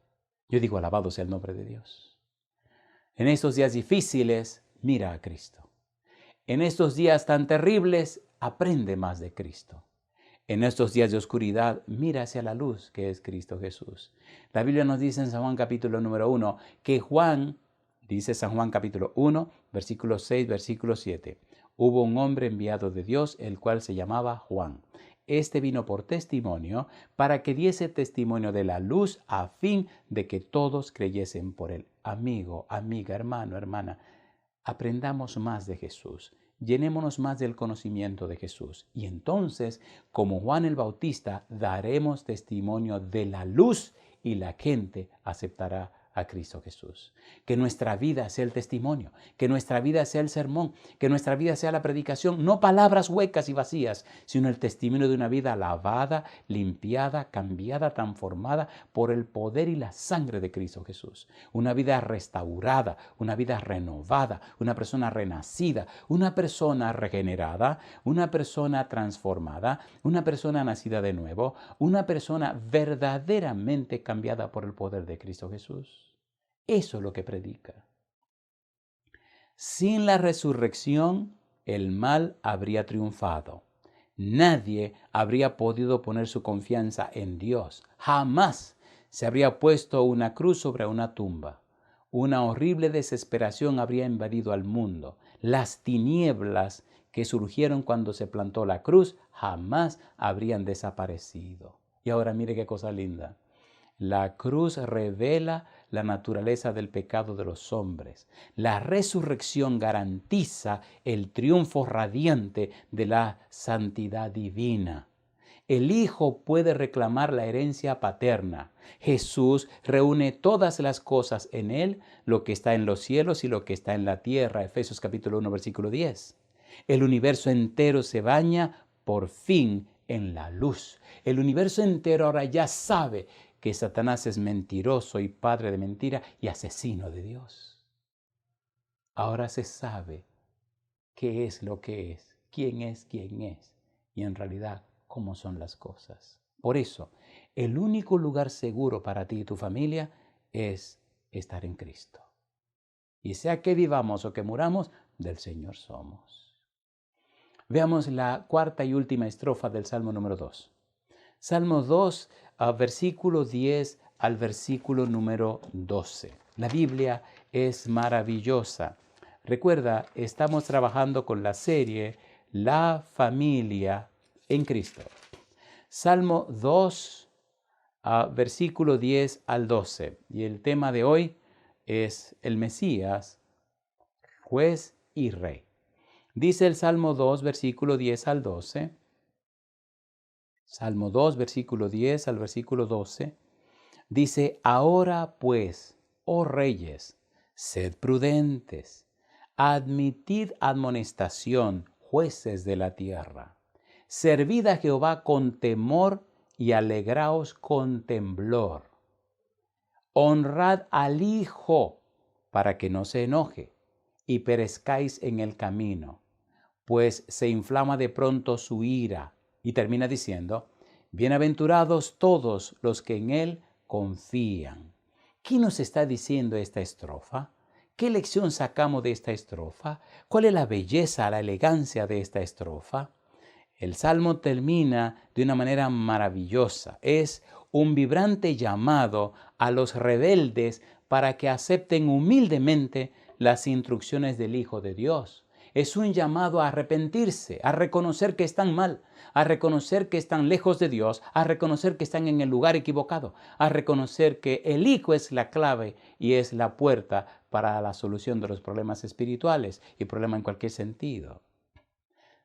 Yo digo, alabado sea el nombre de Dios. En estos días difíciles, mira a Cristo. En estos días tan terribles, aprende más de Cristo. En estos días de oscuridad, mira hacia la luz que es Cristo Jesús. La Biblia nos dice en San Juan capítulo número 1 que dice San Juan capítulo 1, versículo 6, versículo 7. Hubo un hombre enviado de Dios, el cual se llamaba Juan. Este vino por testimonio para que diese testimonio de la luz a fin de que todos creyesen por él. Amigo, amiga, hermano, hermana, aprendamos más de Jesús. Llenémonos más del conocimiento de Jesús. Y entonces, como Juan el Bautista, daremos testimonio de la luz y la gente aceptará a Cristo Jesús. Que nuestra vida sea el testimonio, que nuestra vida sea el sermón, que nuestra vida sea la predicación, no palabras huecas y vacías, sino el testimonio de una vida lavada, limpiada, cambiada, transformada por el poder y la sangre de Cristo Jesús. Una vida restaurada, una vida renovada, una persona renacida, una persona regenerada, una persona transformada, una persona nacida de nuevo, una persona verdaderamente cambiada por el poder de Cristo Jesús. Eso es lo que predica. Sin la resurrección, el mal habría triunfado. Nadie habría podido poner su confianza en Dios. Jamás se habría puesto una cruz sobre una tumba. Una horrible desesperación habría invadido al mundo. Las tinieblas que surgieron cuando se plantó la cruz jamás habrían desaparecido. Y ahora mire qué cosa linda. La cruz revela la naturaleza del pecado de los hombres. La resurrección garantiza el triunfo radiante de la santidad divina. El Hijo puede reclamar la herencia paterna. Jesús reúne todas las cosas en Él, lo que está en los cielos y lo que está en la tierra. Efesios capítulo 1, versículo 10. El universo entero se baña por fin en la luz. El universo entero ahora ya sabe que Satanás es mentiroso y padre de mentira y asesino de Dios. Ahora se sabe qué es lo que es, quién es, y en realidad cómo son las cosas. Por eso, el único lugar seguro para ti y tu familia es estar en Cristo. Y sea que vivamos o que muramos, del Señor somos. Veamos la cuarta y última estrofa del Salmo número 2. Salmo 2, versículo 10 al versículo número 12. La Biblia es maravillosa. Recuerda, estamos trabajando con la serie La familia en Cristo. Salmo 2, versículo 10 al 12. Y el tema de hoy es el Mesías, juez y rey. Dice el Salmo 2, versículo 10 al 12. Salmo 2, versículo 10 al versículo 12, dice, ahora pues, oh reyes, sed prudentes, admitid admonestación, jueces de la tierra, servid a Jehová con temor y alegraos con temblor. Honrad al Hijo para que no se enoje y perezcáis en el camino, pues se inflama de pronto su ira. Y termina diciendo, bienaventurados todos los que en Él confían. ¿Qué nos está diciendo esta estrofa? ¿Qué lección sacamos de esta estrofa? ¿Cuál es la belleza, la elegancia de esta estrofa? El Salmo termina de una manera maravillosa. Es un vibrante llamado a los rebeldes para que acepten humildemente las instrucciones del Hijo de Dios. Es un llamado a arrepentirse, a reconocer que están mal, a reconocer que están lejos de Dios, a reconocer que están en el lugar equivocado, a reconocer que el Hijo es la clave y es la puerta para la solución de los problemas espirituales y problemas en cualquier sentido.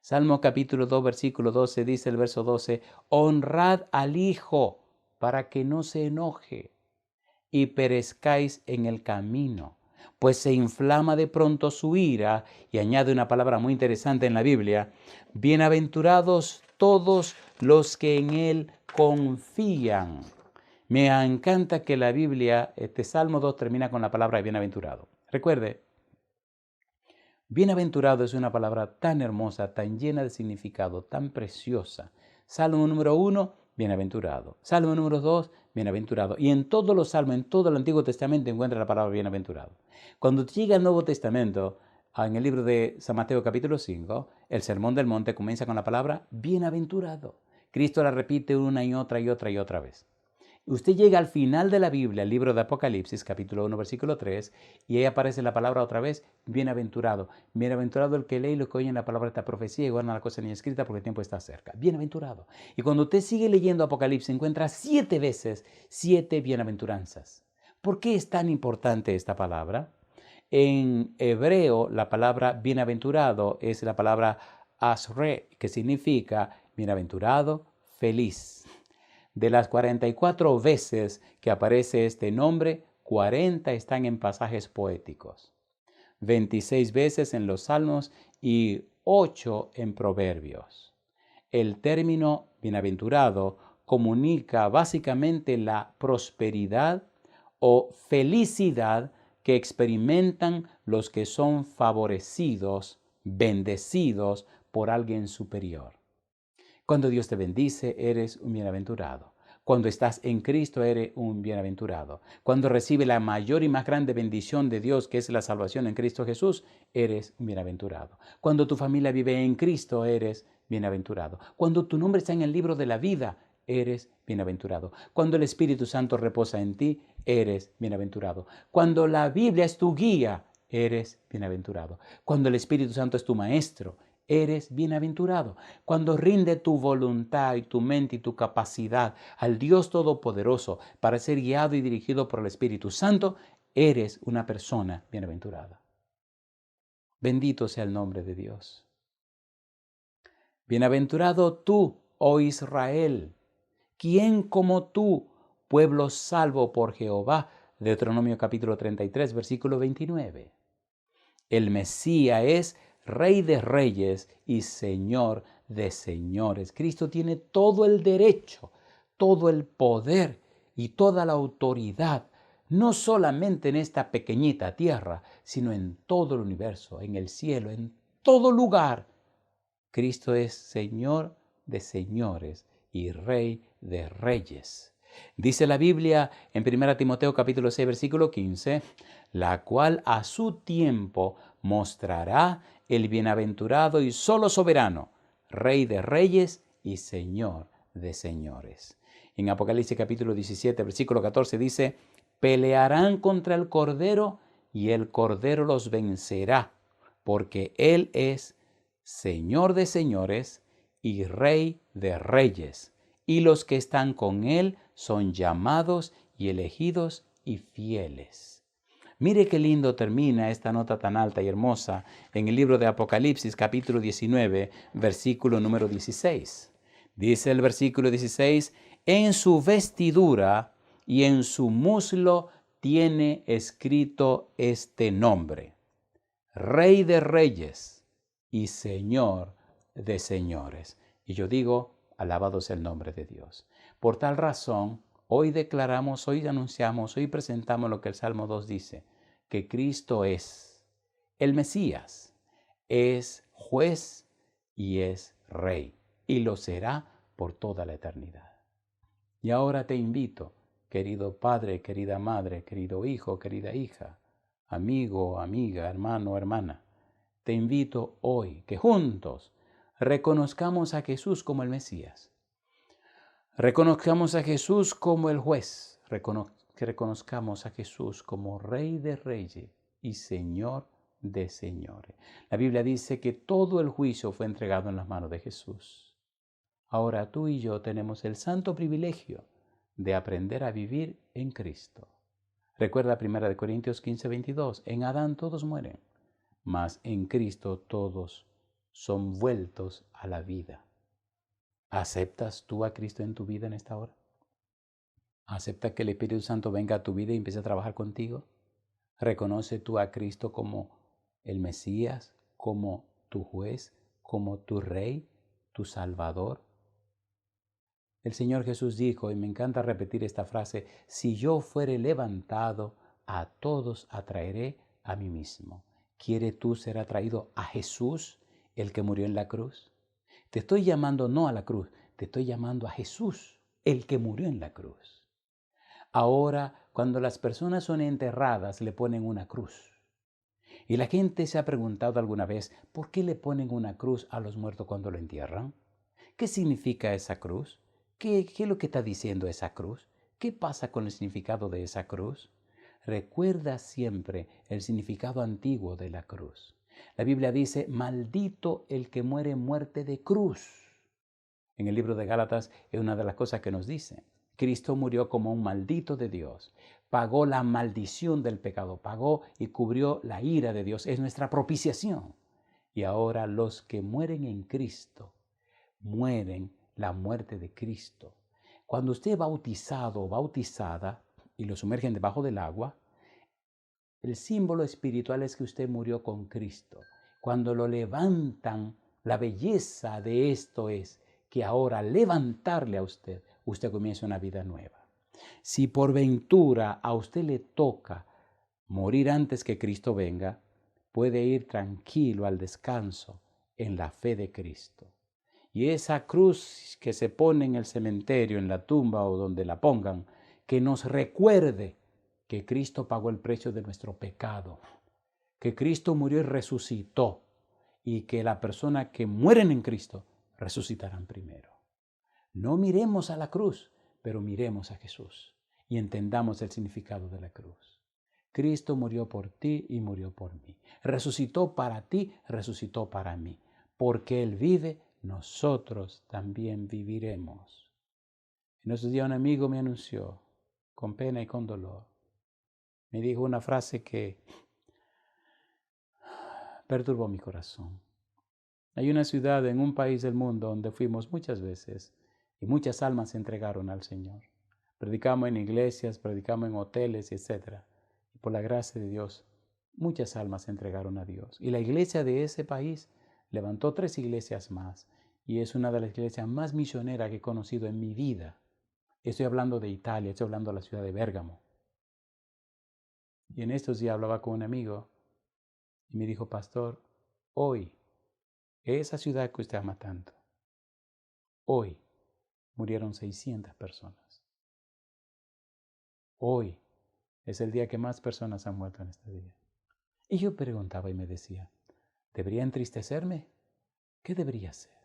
Salmo capítulo 2, versículo 12, dice el verso 12, honrad al Hijo para que no se enoje y perezcáis en el camino, pues se inflama de pronto su ira. Y añade una palabra muy interesante en la Biblia: bienaventurados todos los que en él confían. Me encanta que la Biblia, este Salmo 2 termina con la palabra bienaventurado. Recuerde, bienaventurado es una palabra tan hermosa, tan llena de significado, tan preciosa. Salmo número 1, bienaventurado. Salmo número 2, bienaventurado. Y en todos los salmos, en todo el Antiguo Testamento encuentra la palabra bienaventurado. Cuando llega al Nuevo Testamento, en el libro de San Mateo capítulo 5, el Sermón del Monte comienza con la palabra bienaventurado. Cristo la repite una y otra y otra y otra vez. Usted llega al final de la Biblia, el libro de Apocalipsis, capítulo 1, versículo 3, y ahí aparece la palabra otra vez, bienaventurado. Bienaventurado el que lee y lo que oye en la palabra de esta profecía y guarda la cosa ni escrita porque el tiempo está cerca. Bienaventurado. Y cuando usted sigue leyendo Apocalipsis, encuentra 7 veces 7 bienaventuranzas. ¿Por qué es tan importante esta palabra? En hebreo, la palabra bienaventurado es la palabra asre, que significa bienaventurado, feliz. De las 44 veces que aparece este nombre, 40 están en pasajes poéticos, 26 veces en los Salmos y 8 en Proverbios. El término bienaventurado comunica básicamente la prosperidad o felicidad que experimentan los que son favorecidos, bendecidos por alguien superior. Cuando Dios te bendice, eres un bienaventurado. Cuando estás en Cristo, eres un bienaventurado. Cuando recibes la mayor y más grande bendición de Dios, que es la salvación en Cristo Jesús, eres un bienaventurado. Cuando tu familia vive en Cristo, eres bienaventurado. Cuando tu nombre está en el libro de la vida, eres bienaventurado. Cuando el Espíritu Santo reposa en ti, eres bienaventurado. Cuando la Biblia es tu guía, eres bienaventurado. Cuando el Espíritu Santo es tu maestro, eres bienaventurado. Cuando rinde tu voluntad y tu mente y tu capacidad al Dios Todopoderoso para ser guiado y dirigido por el Espíritu Santo, eres una persona bienaventurada. Bendito sea el nombre de Dios. Bienaventurado tú, oh Israel, ¿quién como tú, pueblo salvo por Jehová? Deuteronomio capítulo 33, versículo 29. El Mesías es Rey de reyes y Señor de señores. Cristo tiene todo el derecho, todo el poder y toda la autoridad, no solamente en esta pequeñita tierra, sino en todo el universo, en el cielo, en todo lugar. Cristo es Señor de señores y Rey de reyes. Dice la Biblia en 1 Timoteo capítulo 6, versículo 15, la cual a su tiempo mostrará el bienaventurado y solo soberano, Rey de reyes y Señor de señores. En Apocalipsis capítulo 17, versículo 14 dice, pelearán contra el Cordero y el Cordero los vencerá, porque Él es Señor de señores y Rey de reyes, y los que están con Él son llamados y elegidos y fieles. Mire qué lindo termina esta nota tan alta y hermosa en el libro de Apocalipsis, capítulo 19, versículo número 16. Dice el versículo 16, en su vestidura y en su muslo tiene escrito este nombre, Rey de reyes y Señor de señores. Y yo digo, alabado sea el nombre de Dios. Por tal razón, hoy declaramos, hoy anunciamos, hoy presentamos lo que el Salmo 2 dice, que Cristo es el Mesías, es juez y es rey, y lo será por toda la eternidad. Y ahora te invito, querido padre, querida madre, querido hijo, querida hija, amigo, amiga, hermano, hermana, te invito hoy que juntos reconozcamos a Jesús como el Mesías. Reconozcamos a Jesús como el juez. Que reconozcamos a Jesús como Rey de reyes y Señor de señores. La Biblia dice que todo el juicio fue entregado en las manos de Jesús. Ahora tú y yo tenemos el santo privilegio de aprender a vivir en Cristo. Recuerda 1 Corintios 15, 22. En Adán todos mueren, mas en Cristo todos son vueltos a la vida. ¿Aceptas tú a Cristo en tu vida en esta hora? Acepta que el Espíritu Santo venga a tu vida y empiece a trabajar contigo. Reconoce tú a Cristo como el Mesías, como tu juez, como tu rey, tu salvador. El Señor Jesús dijo, y me encanta repetir esta frase, si yo fuere levantado, a todos atraeré a mí mismo. ¿Quieres tú ser atraído a Jesús, el que murió en la cruz? Te estoy llamando no a la cruz, te estoy llamando a Jesús, el que murió en la cruz. Ahora, cuando las personas son enterradas, le ponen una cruz. Y la gente se ha preguntado alguna vez, ¿por qué le ponen una cruz a los muertos cuando lo entierran? ¿Qué significa esa cruz? ¿Qué es lo que está diciendo esa cruz? ¿Qué pasa con el significado de esa cruz? Recuerda siempre el significado antiguo de la cruz. La Biblia dice, maldito el que muere muerte de cruz. En el libro de Gálatas es una de las cosas que nos dice. Cristo murió como un maldito de Dios. Pagó la maldición del pecado, pagó y cubrió la ira de Dios. Es nuestra propiciación. Y ahora los que mueren en Cristo, mueren la muerte de Cristo. Cuando usted es bautizado o bautizada y lo sumergen debajo del agua, el símbolo espiritual es que usted murió con Cristo. Cuando lo levantan, la belleza de esto es que ahora al levantarle a usted, usted comienza una vida nueva. Si por ventura a usted le toca morir antes que Cristo venga, puede ir tranquilo al descanso en la fe de Cristo. Y esa cruz que se pone en el cementerio, en la tumba o donde la pongan, que nos recuerde que Cristo pagó el precio de nuestro pecado, que Cristo murió y resucitó, y que la persona que mueren en Cristo resucitarán primero. No miremos a la cruz, pero miremos a Jesús y entendamos el significado de la cruz. Cristo murió por ti y murió por mí. Resucitó para ti, resucitó para mí. Porque Él vive, nosotros también viviremos. En esos días un amigo me anunció, con pena y con dolor, me dijo una frase que perturbó mi corazón. Hay una ciudad en un país del mundo donde fuimos muchas veces y muchas almas se entregaron al Señor. Predicamos en iglesias, predicamos en hoteles, etc. Y por la gracia de Dios, muchas almas se entregaron a Dios. Y la iglesia de ese país levantó 3 iglesias más. Y es una de las iglesias más misioneras que he conocido en mi vida. Estoy hablando de Italia, estoy hablando de la ciudad de Bérgamo. Y en estos días hablaba con un amigo y me dijo, pastor, hoy, esa ciudad que usted ama tanto, hoy murieron 600 personas. Hoy es el día que más personas han muerto en este día. Y yo preguntaba y me decía, ¿debería entristecerme? ¿Qué debería hacer?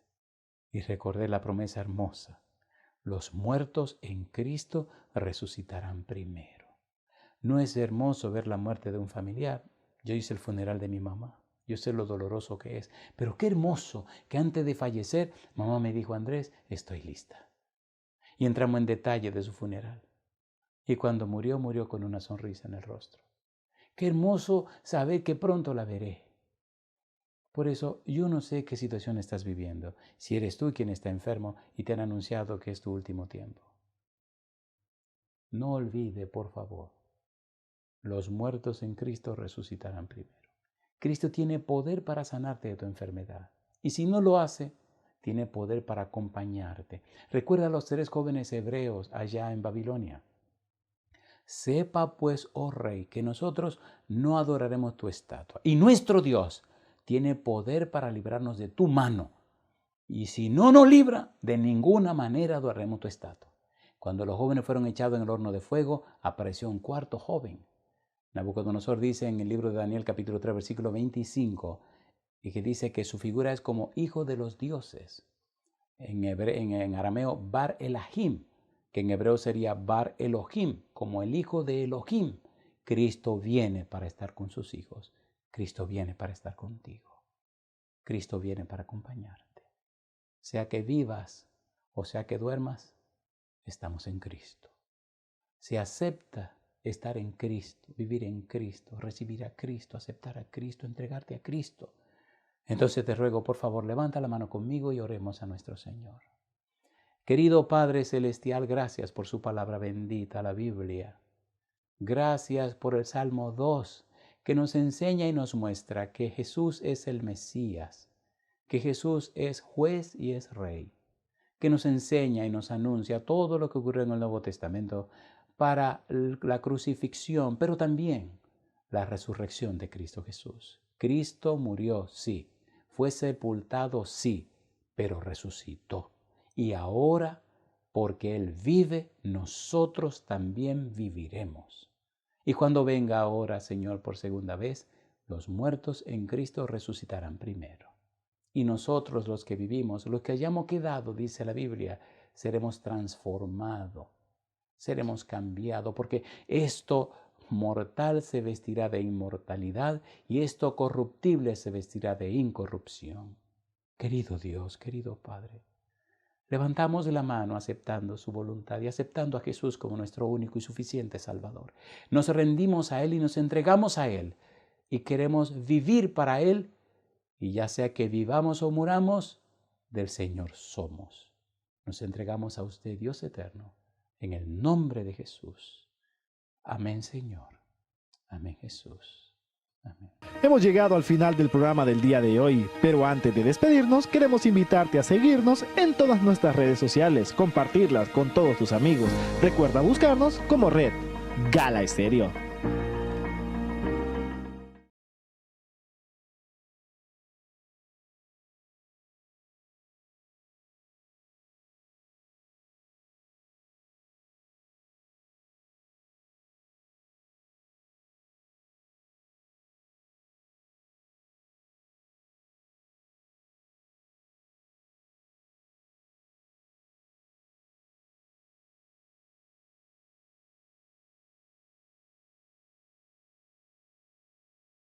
Y recordé la promesa hermosa. Los muertos en Cristo resucitarán primero. ¿No es hermoso ver la muerte de un familiar? Yo hice el funeral de mi mamá. Yo sé lo doloroso que es. Pero qué hermoso que antes de fallecer, mamá me dijo, Andrés, estoy lista. Y entramos en detalle de su funeral. Y cuando murió, murió con una sonrisa en el rostro. Qué hermoso saber que pronto la veré. Por eso, yo no sé qué situación estás viviendo, si eres tú quien está enfermo y te han anunciado que es tu último tiempo. No olvide, por favor, los muertos en Cristo resucitarán primero. Cristo tiene poder para sanarte de tu enfermedad. Y si no lo hace, tiene poder para acompañarte. Recuerda a los 3 jóvenes hebreos allá en Babilonia. Sepa pues, oh rey, que nosotros no adoraremos tu estatua. Y nuestro Dios tiene poder para librarnos de tu mano. Y si no nos libra, de ninguna manera adoraremos tu estatua. Cuando los jóvenes fueron echados en el horno de fuego, apareció un cuarto joven. Nabucodonosor dice en el libro de Daniel capítulo 3 versículo 25, y que dice que su figura es como hijo de los dioses. En arameo, Bar Elahim, que en hebreo sería Bar Elohim, como el hijo de Elohim. Cristo viene para estar con sus hijos. Cristo viene para estar contigo. Cristo viene para acompañarte. Sea que vivas o sea que duermas, estamos en Cristo. Se acepta estar en Cristo, vivir en Cristo, recibir a Cristo, aceptar a Cristo, entregarte a Cristo. Entonces te ruego, por favor, levanta la mano conmigo y oremos a nuestro Señor. Querido Padre Celestial, gracias por su palabra bendita, la Biblia. Gracias por el Salmo 2, que nos enseña y nos muestra que Jesús es el Mesías, que Jesús es juez y es rey, que nos enseña y nos anuncia todo lo que ocurrió en el Nuevo Testamento para la crucifixión, pero también la resurrección de Cristo Jesús. Cristo murió, sí, fue sepultado, sí, pero resucitó. Y ahora, porque Él vive, nosotros también viviremos. Y cuando venga ahora, Señor, por segunda vez, los muertos en Cristo resucitarán primero. Y nosotros, los que vivimos, los que hayamos quedado, dice la Biblia, seremos transformados, seremos cambiados, porque esto mortal se vestirá de inmortalidad y esto corruptible se vestirá de incorrupción. Querido Dios, querido Padre, levantamos la mano aceptando su voluntad y aceptando a Jesús como nuestro único y suficiente Salvador. Nos rendimos a Él y nos entregamos a Él y queremos vivir para Él, y ya sea que vivamos o muramos, del Señor somos. Nos entregamos a usted, Dios eterno, en el nombre de Jesús. Amén, Señor. Amén, Jesús. Amén. Hemos llegado al final del programa del día de hoy, pero antes de despedirnos queremos invitarte a seguirnos en todas nuestras redes sociales, compartirlas con todos tus amigos. Recuerda buscarnos como Red Gala Estéreo.